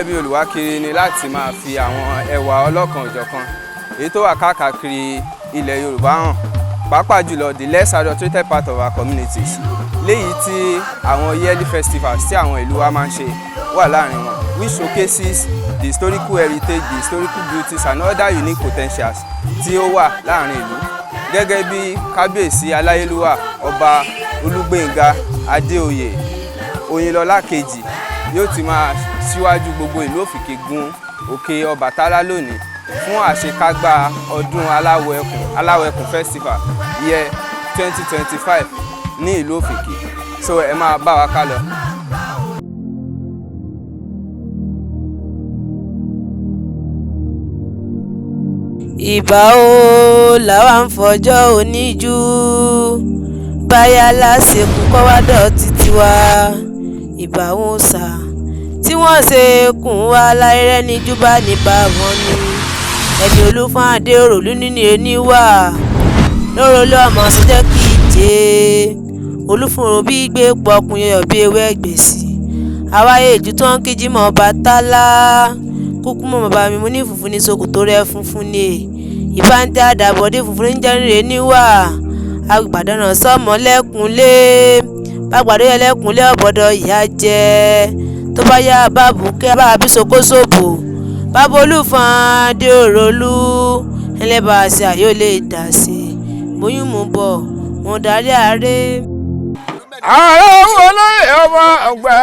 gẹ́gẹ́ bí olùwákiri ni láti máa fi àwọn ẹwà ọlọ́kan òjọ̀kan èyí tó wà káàkiri ilẹ̀ Yorùbá hàn, pàápàá jùlọ the less adulterated part of our communities, léyìí tí àwọn yearly festivals tí àwọn ìlú wa máa ń ṣe wà láàrin wọn, which showcases the historical heritage, the historical beauties and other unique potentials tí ó wà láàrin ìlú. Gẹ́gẹ́ bí kábíyèsí aláyélúwà ọba Olúgbénga Adéoyè Oyinlọ́lá kejì yóò ti máa síwájú gbogbo ìlú Òfìkì gun òkè Ọbàtálá lónìí fún àṣekágbá ọdún Alawo Ekun festival year 2025 ní ìlú Òfìkì. So ẹ máa bá wa ká lọ. Ìbà o làwa ń fọjọ́ oníjú báyà lásìkò kọ́wádọ̀ títí wa. Ìbà wọn sà tí wọ́n ṣe kùn wá láìrẹ́ ní júbà níbà wọn ni ẹni olúfọ́n adé òròlú nínú ẹni wà lóró ló ọmọ sọjọ́ kì í jẹ́ olúfúnrò bí gbé pọkùn yẹyọ bí ewé ẹgbẹ̀sì àwáyé ìjú tó ń kíjí mọ́ Ọbàtálá kúkú mọ́ bàbá mi mú ní funfun ní ṣòkòtò rẹ̀ funfun ni ìbá ń tẹ́ àdàbọ̀dé funfun ní jẹ́rìí níwà agbàdànà sọ́mọ lẹ́kùnlé bàgbàdo yẹ lẹ́kùnlé ọ̀bọ̀dọ̀ ìyá jẹ́ tó bá yá báàbù kẹ́ bá bí sokosobo bàbá olúfọ́n adé òròlú ẹlẹ́bàá àṣà yóò lè dà sí bóyún mú bọ̀ wọn darí àárẹ̀. Alawo olóyè ọmọ ọgbà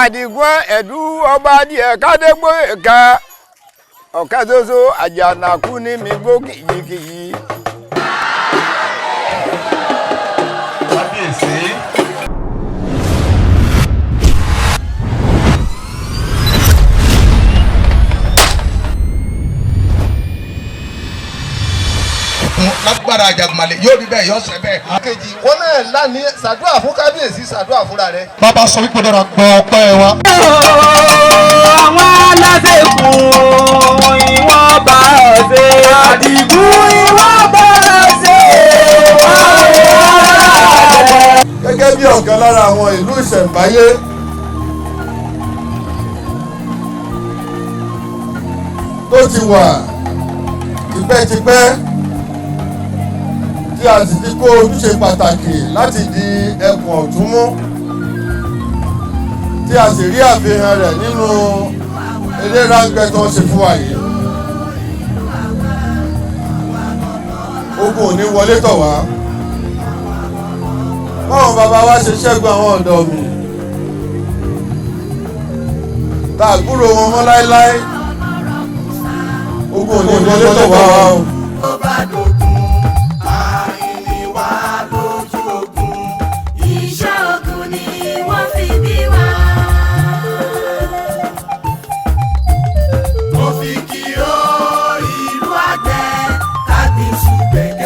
Àdìgún ẹ̀dú ọba díẹ̀ kádégbò ẹ̀ka ọ̀ká ṣoṣo àjànàkú ní mi gbó kìyìkìyì. Lágbára Àjàgùnmàlè yóò rí bẹ́ẹ̀ yóò ṣe bẹ́ẹ̀. Àkejì wọn náà lánìí ṣàdúrà fún kábíyèsí ṣàdúrà fúnra rẹ̀. Bàbá sọ wípé dára gbọ́ ọpẹ́ wa. Àwọn aláṣẹ Èkún ìwọ̀n bá ọ̀sẹ̀. Àdìgún ìwọ̀n bá ọ̀sẹ̀. Gẹ́gẹ́ bí ọ̀kan lára àwọn ìlú ìṣẹ̀ǹbáyé tó ti wà tipẹ́tipẹ́ tí a sì ti kó ojúṣe pàtàkì láti di ẹkùn ọ̀tún mú tí a sì rí àfihàn rẹ̀ nínú eré ráńpẹ́ tó ń ṣe fún wa yìí. Ogun ò ní wọlé tọ̀ wá. Báwọn bàbá wa ṣe ṣẹ́gun àwọn ọ̀dọ́ mi tá a gbúrò wọn mọ́ láéláé. Ogun ò ní wọlé tọ̀ wá o.